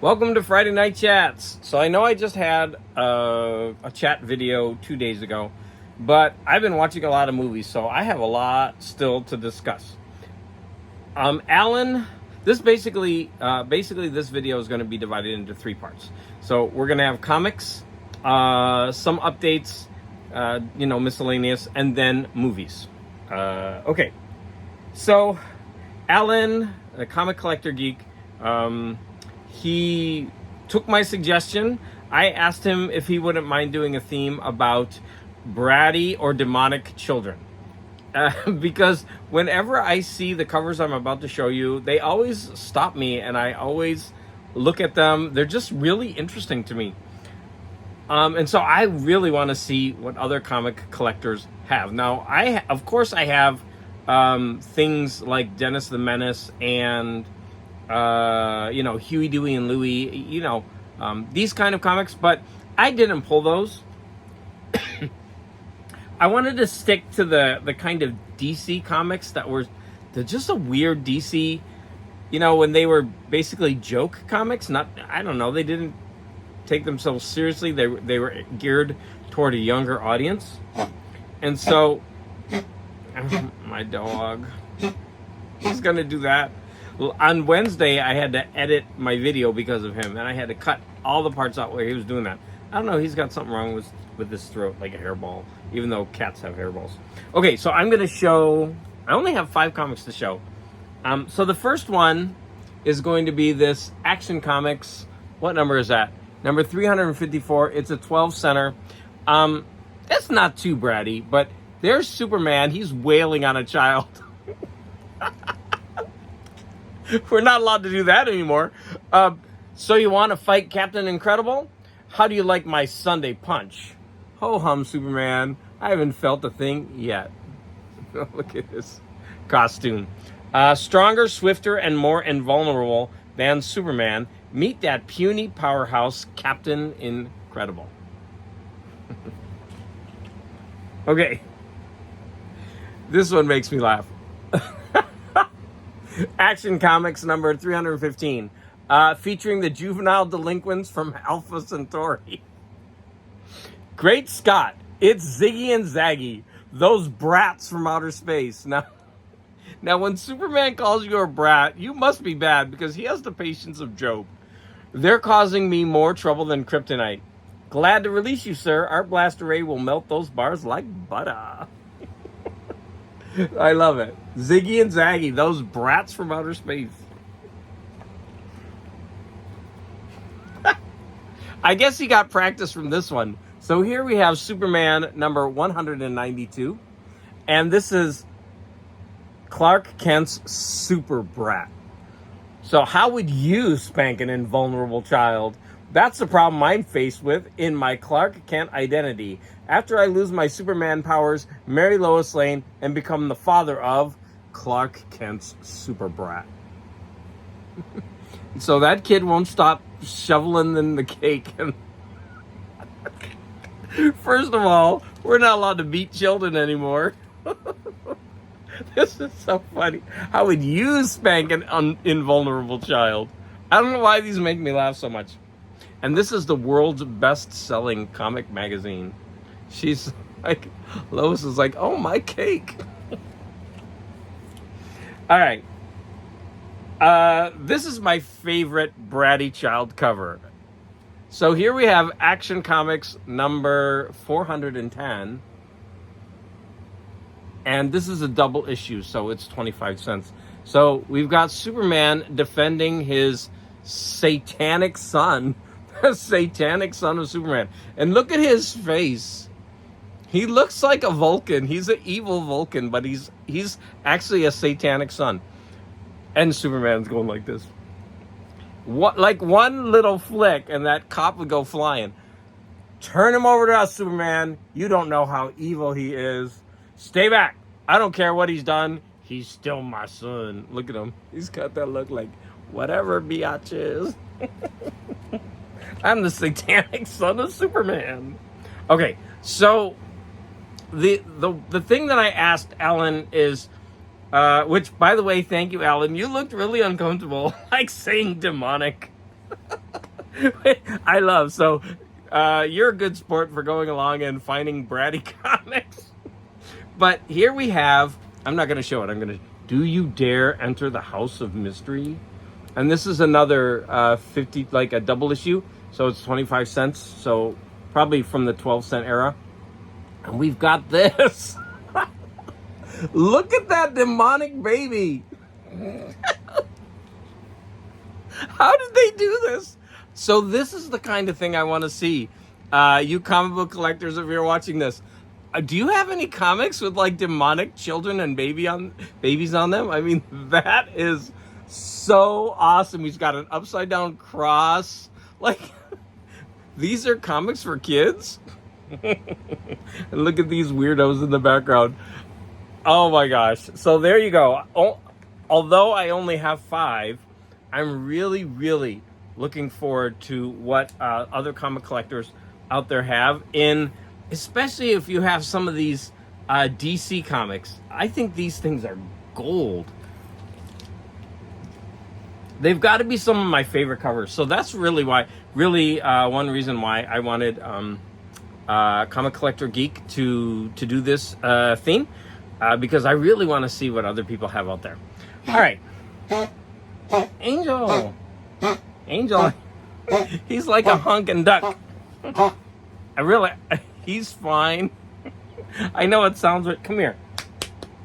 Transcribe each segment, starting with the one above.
Welcome to Friday Night Chats. So I know I just had a chat video 2 days ago, but I've been watching a lot of movies, so I have a lot still to discuss. Alan, this this video is going to be divided into 3 parts. So we're going to have comics, some updates, miscellaneous, and then movies. Okay. So Alan, the comic collector geek, he took my suggestion. I asked him if he wouldn't mind doing a theme about bratty or demonic children. Because whenever I see the covers I'm about to show you, they always stop me and I always look at them. They're just really interesting to me. And so I really want to see what other comic collectors have. Now, of course I have things like Dennis the Menace and Huey, Dewey, and Louie, these kind of comics, but I didn't pull those. I wanted to stick to the kind of DC comics they're just a weird DC, when they were basically joke comics. They didn't take themselves seriously. They were geared toward a younger audience. And so, my dog, he's going to do that. On Wednesday, I had to edit my video because of him, and I had to cut all the parts out where he was doing that. I don't know, he's got something wrong with his throat, like a hairball, even though cats have hairballs. Okay, so I'm going to show, I only have 5 comics to show. So the first one is going to be this Action Comics, what number is that? Number 354, it's a 12 center. That's not too bratty, but there's Superman, he's wailing on a child. We're not allowed to do that anymore. So you want to fight Captain Incredible? How do you like my Sunday punch? Ho-hum, Superman. I haven't felt a thing yet. Look at this costume. Stronger, swifter, and more invulnerable than Superman. Meet that puny powerhouse, Captain Incredible. Okay. This one makes me laugh. Action Comics number 315, featuring the juvenile delinquents from Alpha Centauri. Great Scott, it's Ziggy and Zaggy, those brats from outer space. Now when Superman calls you a brat, you must be bad because he has the patience of Job. They're causing me more trouble than kryptonite. Glad to release you, sir. Our blaster ray will melt those bars like butter. I love it. Ziggy and Zaggy, those brats from outer space. I guess he got practice from this one. So here we have Superman number 192. And this is Clark Kent's super brat. So how would you spank an invulnerable child? That's the problem I'm faced with in my Clark Kent identity. After I lose my Superman powers, marry Lois Lane, and become the father of Clark Kent's super brat. So that kid won't stop shoveling in the cake. First of all, we're not allowed to beat children anymore. This is so funny. How would you spank an invulnerable child? I don't know why these make me laugh so much. And this is the world's best-selling comic magazine. She's like, Lois is like, oh, my cake. All right. This is my favorite bratty child cover. So here we have Action Comics number 410. And this is a double issue, so it's 25 cents. So we've got Superman defending his satanic son. The satanic son of Superman. And look at his face. He looks like a Vulcan. He's an evil Vulcan, but he's actually a satanic son. And Superman's going like this. Like one little flick and that cop would go flying. Turn him over to us, Superman. You don't know how evil he is. Stay back. I don't care what he's done. He's still my son. Look at him. He's got that look like, whatever, biatches. I'm the satanic son of Superman. Okay, so the thing that I asked Alan is, which, by the way, thank you, Alan. You looked really uncomfortable, like saying demonic. I love, so you're a good sport for going along and finding Bratty comics. But here we have, I'm not going to show it. I'm going to, Do You Dare Enter the House of Mystery? And this is another 50, like a double issue. So it's 25 cents. So probably from the 12-cent era. And we've got this. Look at that demonic baby. How did they do this? So this is the kind of thing I want to see. You comic book collectors, if you're watching this, do you have any comics with like demonic children and babies on them? I mean, that is so awesome. He's got an upside down cross. Like, these are comics for kids? And look at these weirdos in the background. Oh my gosh. So there you go. Although I only have 5, I'm really, really looking forward to what other comic collectors out there have, especially if you have some of these DC comics. I think these things are gold. They've got to be some of my favorite covers. So that's really why, one reason why I wanted Comic Collector Geek to do this theme, because I really want to see what other people have out there. All right. Angel. He's like a honking duck. He's fine. I know it sounds weird. Come here.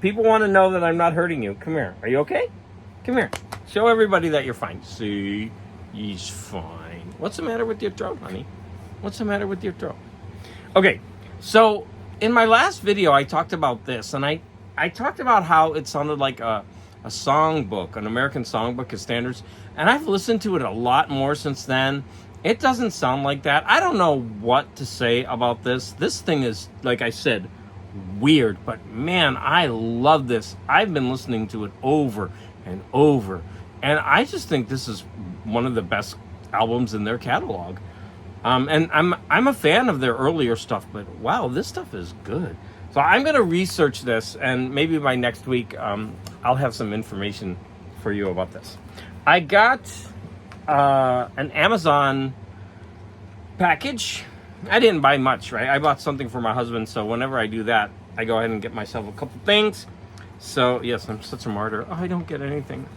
People want to know that I'm not hurting you. Come here. Are you okay? Come here. Show everybody that you're fine. See, he's fine. What's the matter with your throat, honey? What's the matter with your throat? Okay, so in my last video, I talked about this, and I talked about how it sounded like a songbook, an American songbook of standards, and I've listened to it a lot more since then. It doesn't sound like that. I don't know what to say about this. This thing is, like I said, weird, but man, I love this. I've been listening to it over and over, and I just think this is one of the best albums in their catalog. And I'm a fan of their earlier stuff, but wow, this stuff is good. So I'm going to research this, and maybe by next week, I'll have some information for you about this. I got an Amazon package. I didn't buy much, right? I bought something for my husband, so whenever I do that, I go ahead and get myself a couple things. So yes, I'm such a martyr. Oh, I don't get anything.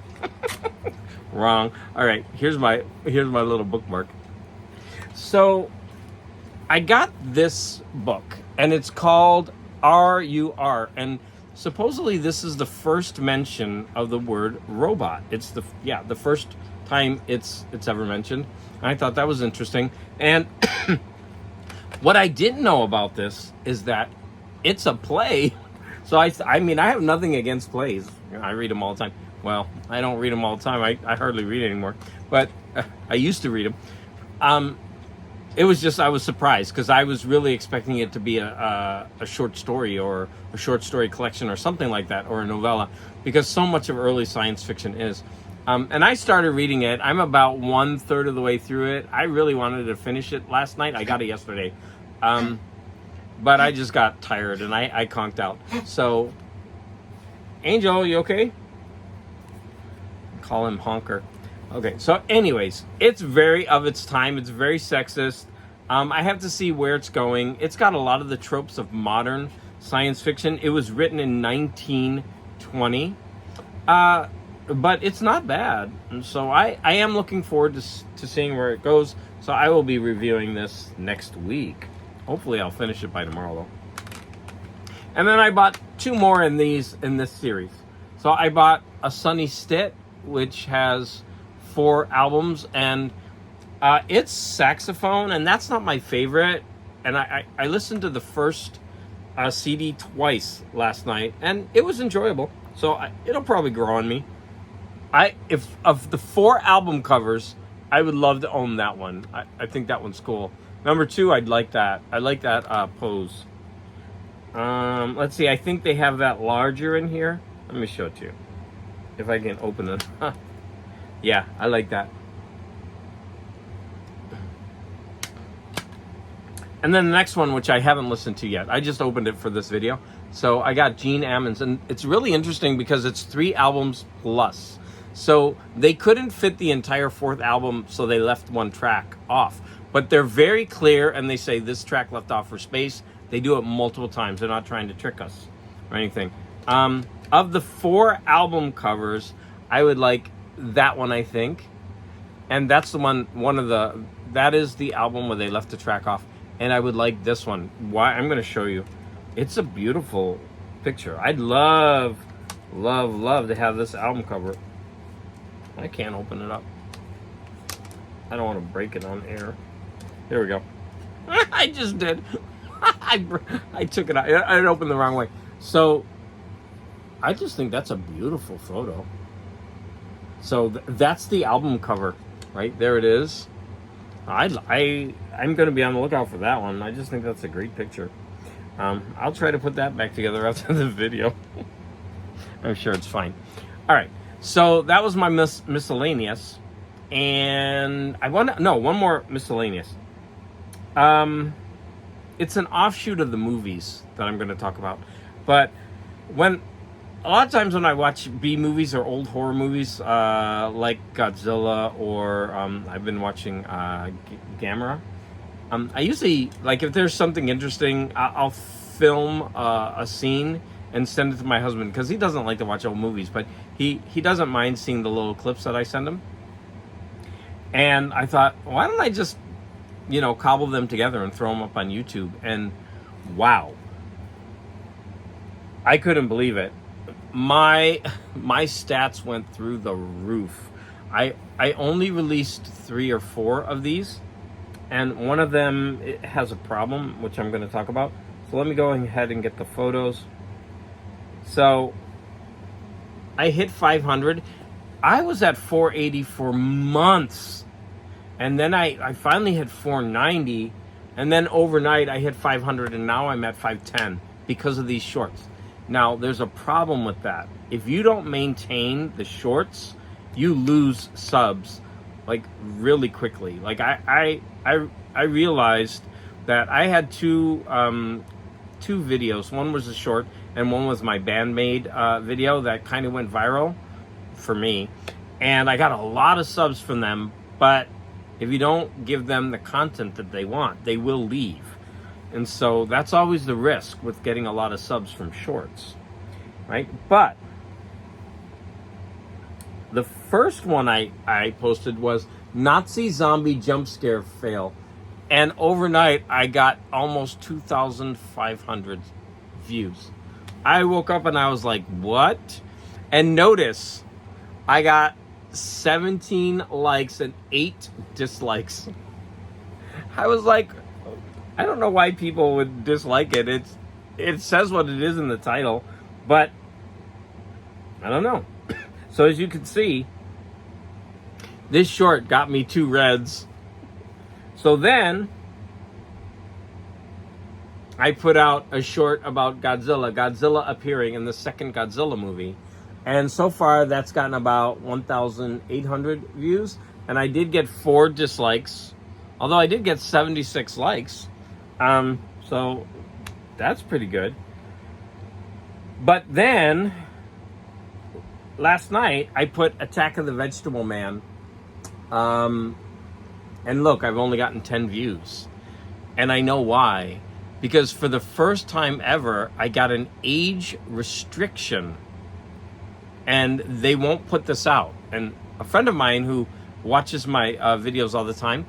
Wrong. All right, here's my little bookmark. So I got this book, and it's called R.U.R. and supposedly this is the first mention of the word robot. It's the first time it's ever mentioned. And I thought that was interesting. And what I didn't know about this is that it's a play. So I mean, I have nothing against plays. I read them all the time. Well, I don't read them all the time. I hardly read anymore. But I used to read them. It was just, I was surprised because I was really expecting it to be a short story or a short story collection or something like that, or a novella, because so much of early science fiction is. And I started reading it. I'm about 1/3 of the way through it. I really wanted to finish it last night. I got it yesterday. But I just got tired and I conked out. So, Angel, you okay? Call him Honker. Okay, so anyways, it's very of its time. It's very sexist. I have to see where it's going. It's got a lot of the tropes of modern science fiction. It was written in 1920. But it's not bad. And so I am looking forward to seeing where it goes. So I will be reviewing this next week. Hopefully I'll finish it by tomorrow, though. And then I bought 2 more in this series. So I bought A Sunny Stit, which has 4 albums, and it's saxophone, and that's not my favorite. And I listened to the first CD twice last night, and it was enjoyable. So it'll probably grow on me. If of the 4 album covers, I would love to own that one. I think that one's cool. Number 2, I'd like that. I like that pose. Let's see. I think they have that larger in here. Let me show it to you. If I can open it. Yeah, I like that. And then the next one, which I haven't listened to yet. I just opened it for this video. So I got Gene Ammons. And it's really interesting because it's 3 albums plus. So they couldn't fit the entire fourth album, so they left one track off. But they're very clear, and they say this track left off for space. They do it multiple times. They're not trying to trick us or anything. Of the 4 album covers, I would like that one, I think. And that's the that is the album where they left the track off. And I would like this one. Why? I'm going to show you. It's a beautiful picture. I'd love to have this album cover. I can't open it up. I don't want to break it on air. There we go. I just did. I took it out. I opened the wrong way. So I just think that's a beautiful photo. So that's the album cover, right? There it is. I'm going to be on the lookout for that one. I just think that's a great picture. I'll try to put that back together after the video. I'm sure it's fine. All right. So that was my miscellaneous. And one more miscellaneous. It's an offshoot of the movies that I'm going to talk about. But a lot of times when I watch B movies or old horror movies, like Godzilla, or I've been watching Gamera, I usually, like, if there's something interesting, I'll film a scene and send it to my husband, because he doesn't like to watch old movies, but he doesn't mind seeing the little clips that I send him. And I thought, why don't I just, cobble them together and throw them up on YouTube? And wow, I couldn't believe it. My stats went through the roof. I only released 3 or 4 of these, and one of them, it has a problem, which I'm going to talk about. So let me go ahead and get the photos. So I hit 500. I was at 480 for months, and then I finally hit 490, and then overnight I hit 500, and now I'm at 510 because of these shorts. Now, there's a problem with that. If you don't maintain the shorts, you lose subs, like, really quickly. Like, I realized that I had two videos. One was a short, and one was my Bandmade video that kind of went viral for me. And I got a lot of subs from them, but if you don't give them the content that they want, they will leave. And so that's always the risk with getting a lot of subs from shorts, right? But the first one I posted was Nazi zombie jump scare fail. And overnight, I got almost 2,500 views. I woke up and I was like, what? And notice, I got 17 likes and 8 dislikes. I was like, I don't know why people would dislike it. It says what it is in the title, but I don't know. So as you can see, this short got me 2 reds. So then I put out a short about Godzilla appearing in the second Godzilla movie. And so far that's gotten about 1,800 views. And I did get 4 dislikes, although I did get 76 likes. So that's pretty good. But then last night I put Attack of the Vegetable Man. And look, I've only gotten 10 views. And I know why. Because for the first time ever, I got an age restriction. And they won't put this out. And a friend of mine who watches my videos all the time,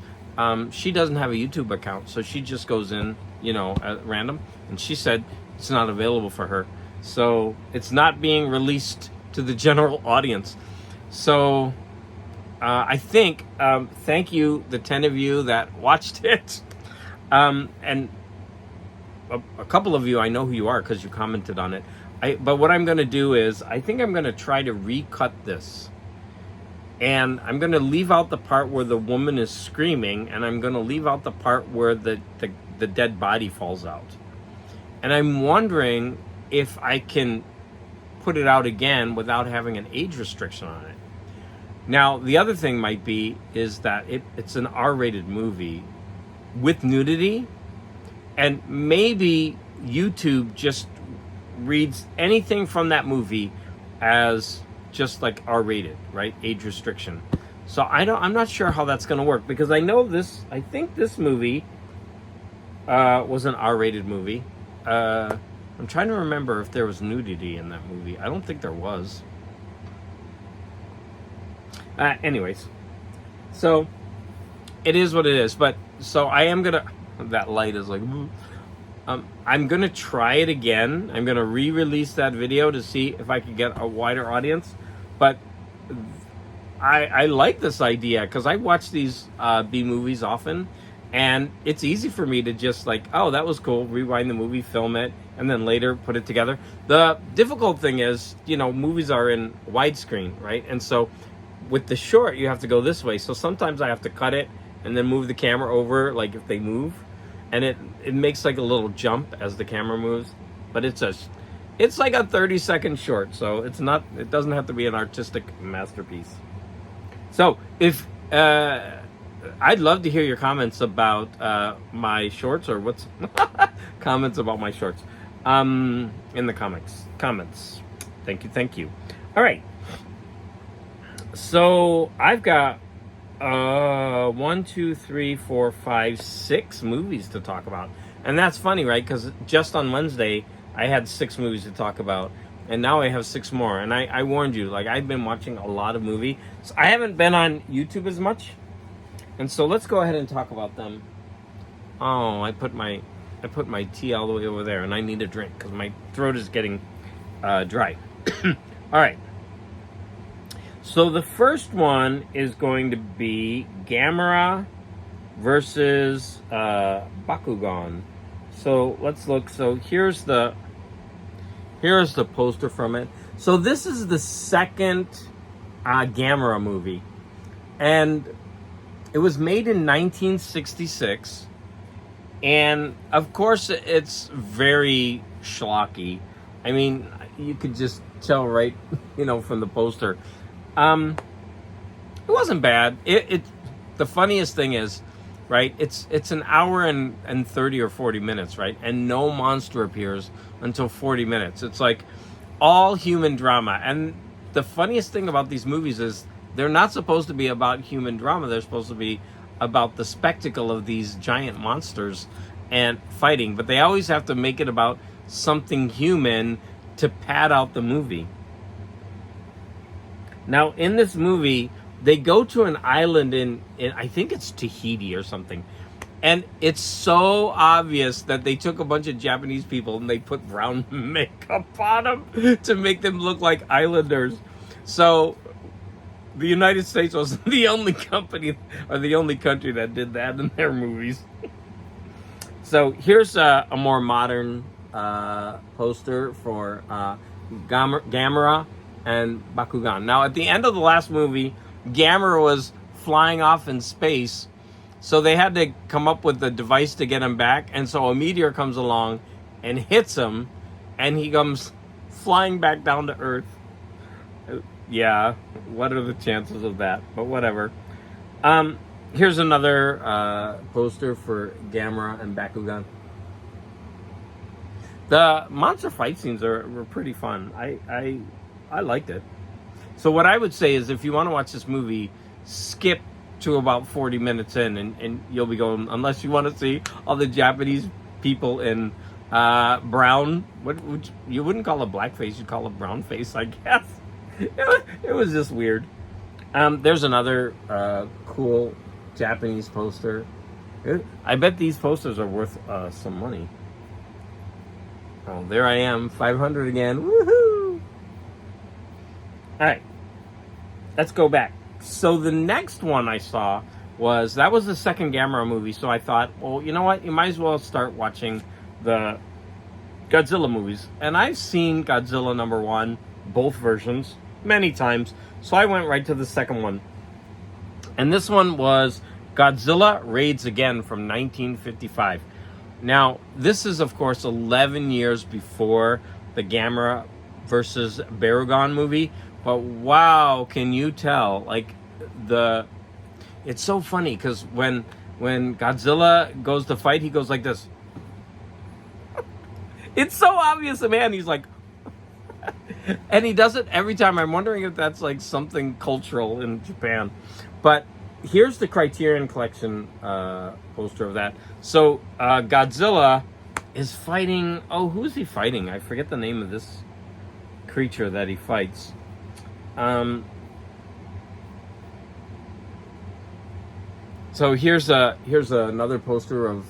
she doesn't have a YouTube account, so she just goes in, at random, and she said it's not available for her. So it's not being released to the general audience. So I think, thank you, the 10 of you that watched it. And a couple of you, I know who you are because you commented on it. But what I'm going to do is, I think I'm going to try to recut this. And I'm going to leave out the part where the woman is screaming, and I'm going to leave out the part where the dead body falls out. And I'm wondering if I can put it out again without having an age restriction on it. Now, the other thing might be is that it's an R-rated movie with nudity, and maybe YouTube just reads anything from that movie as just like R-rated, right? Age restriction. So I'm not sure how that's going to work, because I think this movie was an R-rated movie. I'm trying to remember if there was nudity in that movie. I don't think there was. Anyways, so it is what it is. But so I am gonna. That light is like. I'm gonna try it again. I'm gonna re-release that video to see if I can get a wider audience. But I like this idea, because I watch these B movies often, and it's easy for me to just like, oh, that was cool, rewind the movie, film it, and then later put it together. The difficult thing is, movies are in widescreen, right? And so with the short, you have to go this way. So sometimes I have to cut it and then move the camera over, like if they move, and it makes like a little jump as the camera moves. But it's like a 30-second short, so it doesn't have to be an artistic masterpiece. So if I'd love to hear your comments about my shorts, or what's comments about my shorts in the comments. Thank you. All right. So I've got 1, 2, 3, 4, 5, 6 movies to talk about, and that's funny, right? Because just on Wednesday I had 6 movies to talk about, and now I have 6 more. And I warned you, like, I've been watching a lot of movies. So I haven't been on YouTube as much, and so let's go ahead and talk about them. Oh, I put my tea all the way over there, and I need a drink because my throat is getting dry. All right. So the first one is going to be Gamera versus Bakugan. So let's look. So here's the poster from it. So this is the second Gamera movie, and it was made in 1966. And of course, it's very schlocky. I mean, you could just tell right, from the poster. It wasn't bad. The funniest thing is, right, it's an hour and 30 or 40 minutes, right? And no monster appears until 40 minutes. It's like all human drama. And the funniest thing about these movies is they're not supposed to be about human drama. They're supposed to be about the spectacle of these giant monsters and fighting. But they always have to make it about something human to pad out the movie. Now, in this movie, they go to an island in I think it's Tahiti or something. And it's so obvious that they took a bunch of Japanese people and they put brown makeup on them to make them look like islanders. So the United States was the only company or the only country that did that in their movies. So here's a more modern poster for Gamera and Bakugan. Now, at the end of the last movie, Gamera was flying off in space, so they had to come up with a device to get him back. And so a meteor comes along and hits him, and he comes flying back down to Earth. Yeah, what are the chances of that? But whatever. Here's another poster for Gamera and Bakugan. The monster fight scenes were pretty fun. I liked it. So what I would say is, if you want to watch this movie, skip to about 40 minutes in, and you'll be going, unless you want to see all the Japanese people in brown, you wouldn't call it blackface, you'd call it brown face, I guess. It was just weird. There's another cool Japanese poster. I bet these posters are worth some money. Oh, there I am, 500 again. Woohoo! All right, let's go back. So the next one I saw was the second Gamera movie. So I thought, well, you know what? You might as well start watching the Godzilla movies. And I've seen Godzilla #1, both versions, many times. So I went right to the second one. And this one was Godzilla Raids Again from 1955. Now, this is, of course, 11 years before the Gamera versus Bakugan movie. But wow, can you tell? Like, it's so funny because when Godzilla goes to fight, he goes like this. It's so obvious, man. He's like, And he does it every time. I'm wondering if that's like something cultural in Japan. But here's the Criterion Collection poster of that. So Godzilla is fighting. Oh, who's he fighting? I forget the name of this creature that he fights. So here's another poster of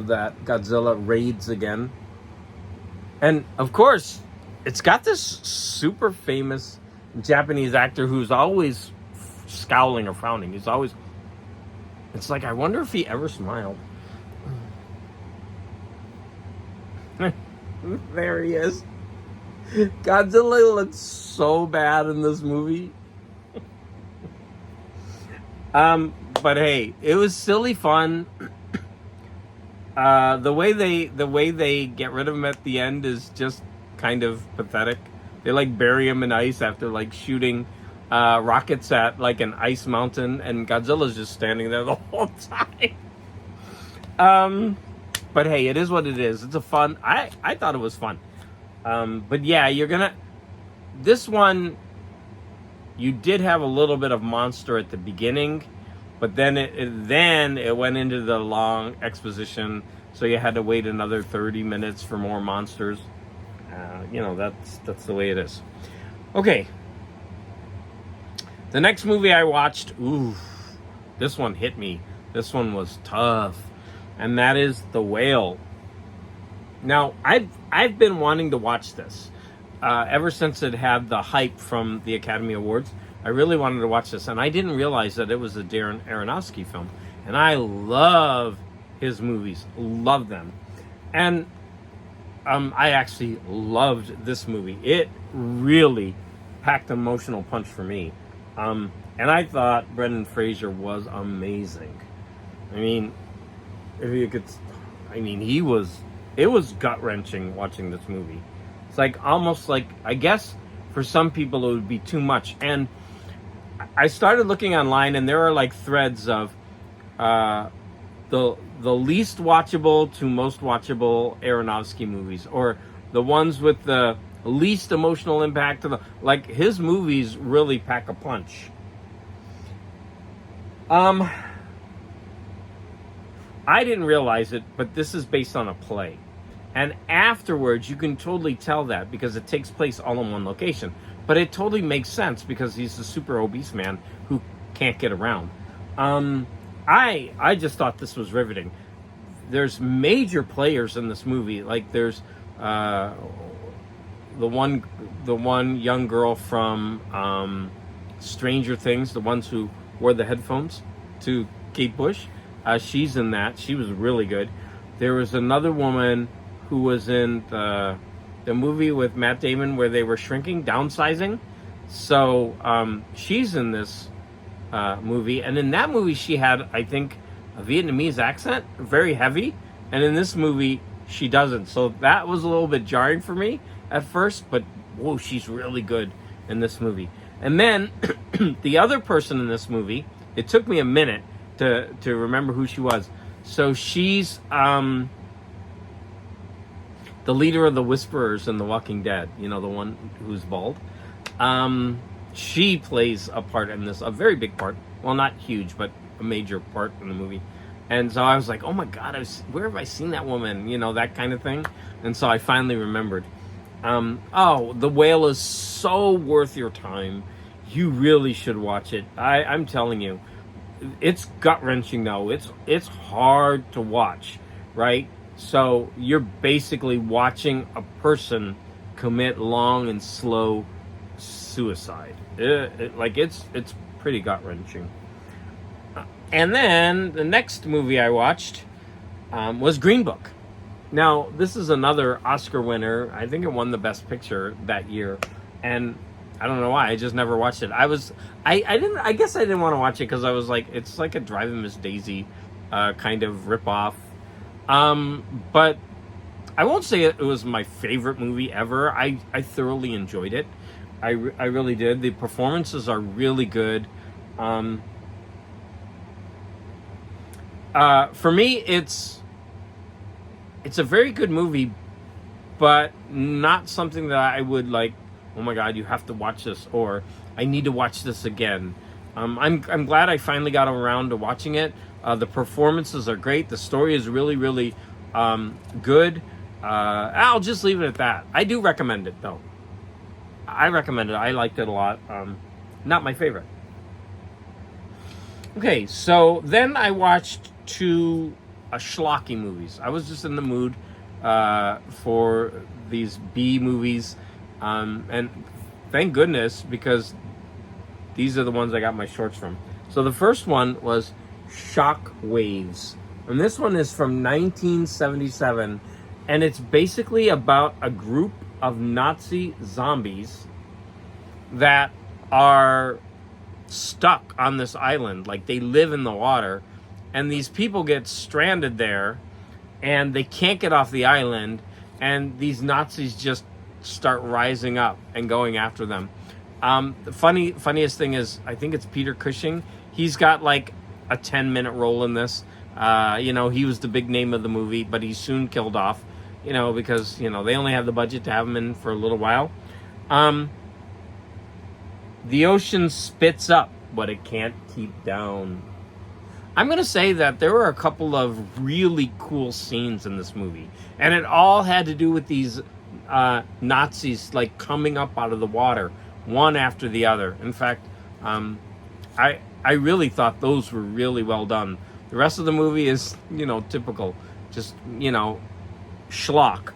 that Godzilla raids again, and of course, it's got this super famous Japanese actor who's always scowling or frowning. He's always. It's like, I wonder if he ever smiled. There he is. Godzilla looks so bad in this movie. But hey, it was silly fun. The way they get rid of him at the end is just kind of pathetic. They like bury him in ice after like shooting rockets at like an ice mountain, and Godzilla's just standing there the whole time. But hey, it is what it is. It's a fun. I thought it was fun. But yeah, this one, you did have a little bit of monster at the beginning, but then it went into the long exposition, so you had to wait another 30 minutes for more monsters. That's the way it is. Okay. The next movie I watched, this one hit me. This one was tough, and that is The Whale. Now, I've been wanting to watch this ever since it had the hype from the Academy Awards. I really wanted to watch this, and I didn't realize that it was a Darren Aronofsky film. And I love his movies, love them. And I actually loved this movie. It really packed an emotional punch for me. And I thought Brendan Fraser was amazing. I mean, it was gut-wrenching watching this movie. It's like almost like, I guess for some people it would be too much. And I started looking online, and there are like threads of the least watchable to most watchable Aronofsky movies, or the ones with the least emotional impact. Like, his movies really pack a punch. I didn't realize it, but this is based on a play. And afterwards, you can totally tell that because it takes place all in one location. But it totally makes sense because he's a super obese man who can't get around. I just thought this was riveting. There's major players in this movie. Like, there's the one young girl from Stranger Things, the ones who wore the headphones to Kate Bush. She's in that. She was really good. There was another woman who was in the movie with Matt Damon where they were shrinking, downsizing. So she's in this movie. And in that movie, she had, I think, a Vietnamese accent, very heavy. And in this movie, she doesn't. So that was a little bit jarring for me at first. But, whoa, she's really good in this movie. And then the other person in this movie, it took me a minute to remember who she was. So she's the leader of the Whisperers in The Walking Dead. You know, the one who's bald. She plays a part in this, a very big part. Well, not huge, but a major part in the movie. And so I was like, oh my God, where have I seen that woman? You know, that kind of thing. And so I finally remembered. The Whale is so worth your time. You really should watch it. I'm telling you. It's gut-wrenching, though. It's hard to watch, right? So you're basically watching a person commit long and slow suicide. It's pretty gut-wrenching. And then the next movie I watched was Green Book. Now, this is another Oscar winner. I think it won the Best Picture that year. And I don't know why. I just never watched it. I guess I didn't want to watch it because I was like, it's like a Driving Miss Daisy kind of ripoff. But I won't say it was my favorite movie ever. I thoroughly enjoyed it. I really did. The performances are really good. For me, it's a very good movie, but not something that I would like oh my God, you have to watch this, or I need to watch this again. I'm glad I finally got around to watching it. The performances are great. The story is really, really good. I'll just leave it at that. I do recommend it, though. I recommend it. I liked it a lot. Not my favorite. Okay, so then I watched two schlocky movies. I was just in the mood for these B movies. And thank goodness, because these are the ones I got my shorts from. So the first one was Shock Waves. And this one is from 1977. And it's basically about a group of Nazi zombies that are stuck on this island. Like, they live in the water. And these people get stranded there. And they can't get off the island. And these Nazis just start rising up and going after them. The funniest thing is, I think it's Peter Cushing. He's got like a 10-minute role in this. He was the big name of the movie, but he's soon killed off, because, they only have the budget to have him in for a little while. The ocean spits up what it can't keep down. I'm going to say that there were a couple of really cool scenes in this movie. And it all had to do with these Nazis, like, coming up out of the water, one after the other. In fact, I really thought those were really well done. The rest of the movie is, typical. Just, schlock.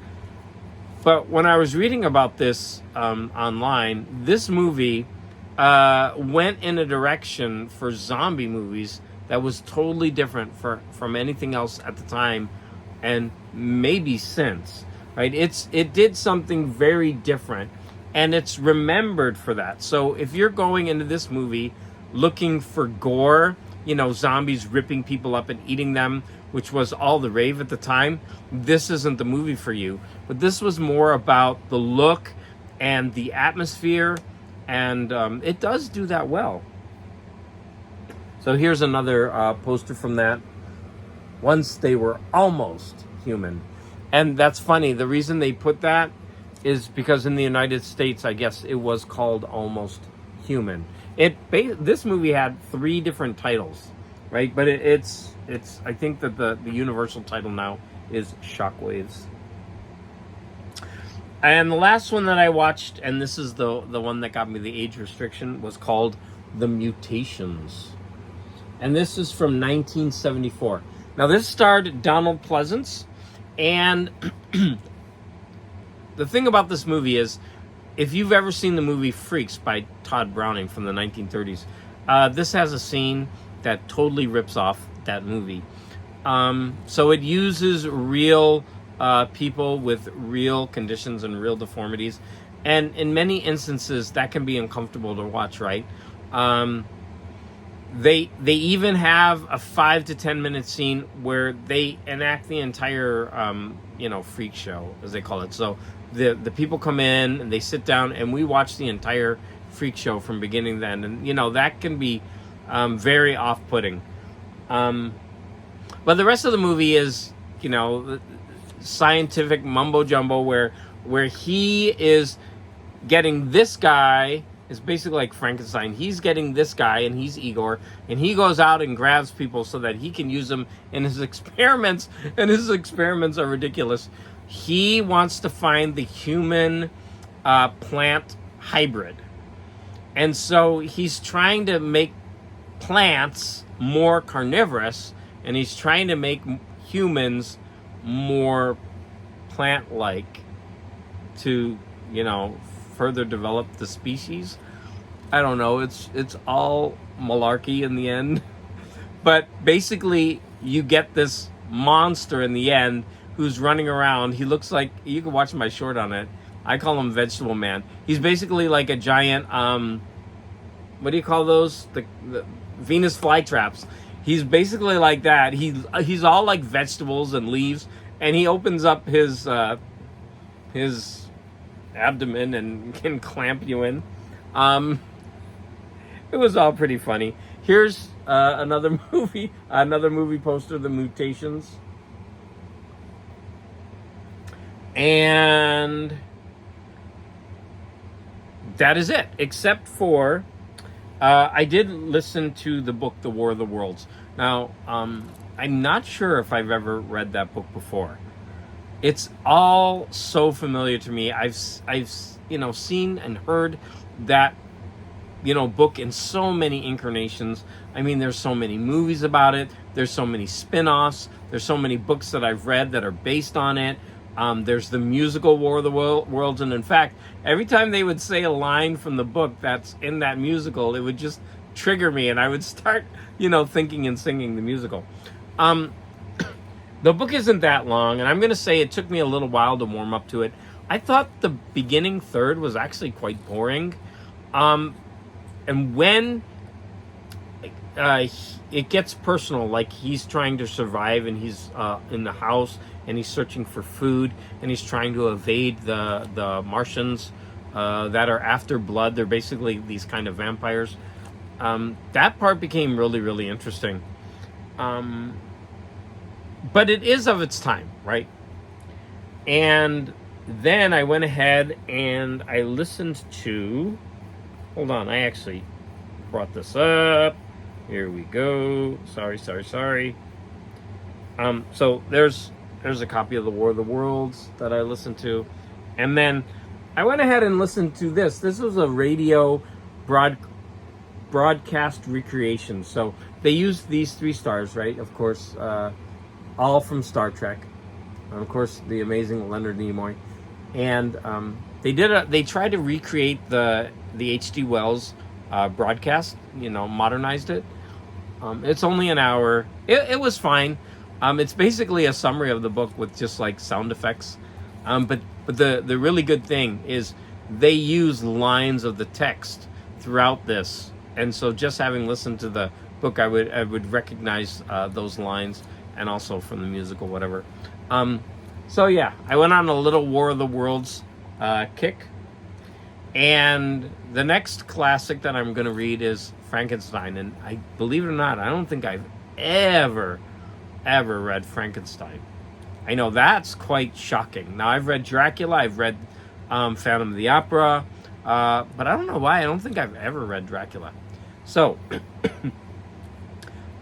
But when I was reading about this online, this movie went in a direction for zombie movies that was totally different from anything else at the time, and maybe since, right? It did something very different, and it's remembered for that. So if you're going into this movie looking for gore, zombies ripping people up and eating them, which was all the rave at the time, this isn't the movie for you. But this was more about the look and the atmosphere, and it does do that well. So here's another poster from that. Once they were almost human. And that's funny. The reason they put that is because in the United States, I guess it was called Almost Human. This movie had 3 different titles, right? But it's I think that the universal title now is Shockwaves. And the last one that I watched, and this is the one that got me the age restriction, was called The Mutations. And this is from 1974. Now, this starred Donald Pleasance, and the thing about this movie is, if you've ever seen the movie Freaks by Todd Browning from the 1930s, this has a scene that totally rips off that movie. So it uses real people with real conditions and real deformities, and in many instances, that can be uncomfortable to watch, right? They even have a 5 to 10 minute scene where they enact the entire freak show, as they call it. So the people come in and they sit down and we watch the entire freak show from beginning to end, and that can be very off-putting. But the rest of the movie is scientific mumbo jumbo where he is getting this guy. It's basically like Frankenstein. He's getting this guy, and he's Igor, and he goes out and grabs people so that he can use them in his experiments, and his experiments are ridiculous. He wants to find the human plant hybrid. And so he's trying to make plants more carnivorous, and he's trying to make humans more plant-like to, further develop the species. I don't know. It's all malarkey in the end. But basically, you get this monster in the end who's running around. He looks like, you can watch my short on it. I call him Vegetable Man. He's basically like a giant, what do you call those? The Venus flytraps. He's basically like that. He's all like vegetables and leaves, and he opens up his abdomen and can clamp you in. It was all pretty funny. Here's another movie poster, The Mutations. And that is it. Except for, I did listen to the book, The War of the Worlds. Now, I'm not sure if I've ever read that book before. It's all so familiar to me. I've seen and heard that book in so many incarnations. I mean, there's so many movies about it. There's so many spin-offs. There's so many books that I've read that are based on it. There's the musical War of the Worlds, and in fact, every time they would say a line from the book that's in that musical, it would just trigger me, and I would start, thinking and singing the musical. The book isn't that long, and I'm going to say it took me a little while to warm up to it. I thought the beginning third was actually quite boring. And when it gets personal, like he's trying to survive, and he's in the house, and he's searching for food, and he's trying to evade the Martians that are after blood. They're basically these kind of vampires. That part became really, really interesting. But it is of its time, right? And then I went ahead and I listened to... Hold on, I actually brought this up. Here we go. Sorry. So there's a copy of The War of the Worlds that I listened to. And then I went ahead and listened to this. This was a radio broadcast recreation. So they used these 3 stars, right? Of course, all from Star Trek. And of course, the amazing Leonard Nimoy. And they tried to recreate the H.G. Wells broadcast, modernized it. It's only an hour. It was fine. It's basically a summary of the book with just like sound effects. But the really good thing is they use lines of the text throughout this, and so just having listened to the book, I would recognize those lines, and also from the musical, whatever. So yeah, I went on a little War of the Worlds kick. And the next classic that I'm going to read is Frankenstein. And I believe it or not, I don't think I've ever read Frankenstein. I know that's quite shocking. Now, I've read Dracula, I've read Phantom of the Opera, but I don't know why. I don't think I've ever read Dracula. So,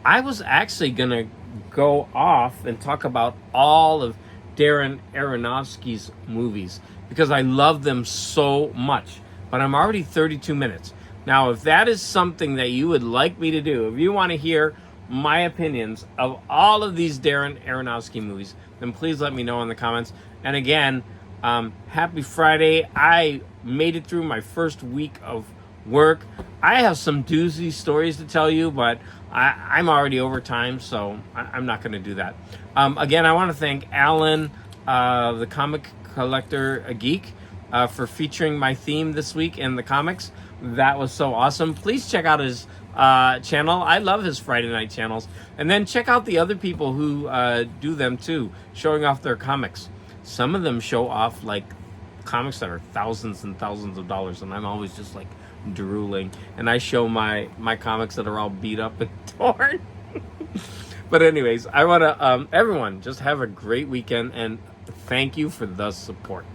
I was actually going to go off and talk about all of Darren Aronofsky's movies, because I love them so much. But I'm already 32 minutes. Now, if that is something that you would like me to do, if you want to hear my opinions of all of these Darren Aronofsky movies, then please let me know in the comments. And again, happy Friday. I made it through my first week of work. I have some doozy stories to tell you, but I'm already over time, so I'm not going to do that. Again, I want to thank Alan, the comic Collector Geek, for featuring my theme this week in the comics. That was so awesome. Please check out his channel. I love his Friday night channels. And then check out the other people who do them too, showing off their comics. Some of them show off like comics that are thousands and thousands of dollars, and I'm always just like drooling. And I show my comics that are all beat up and torn. But anyways, I want to everyone just have a great weekend, and thank you for the support.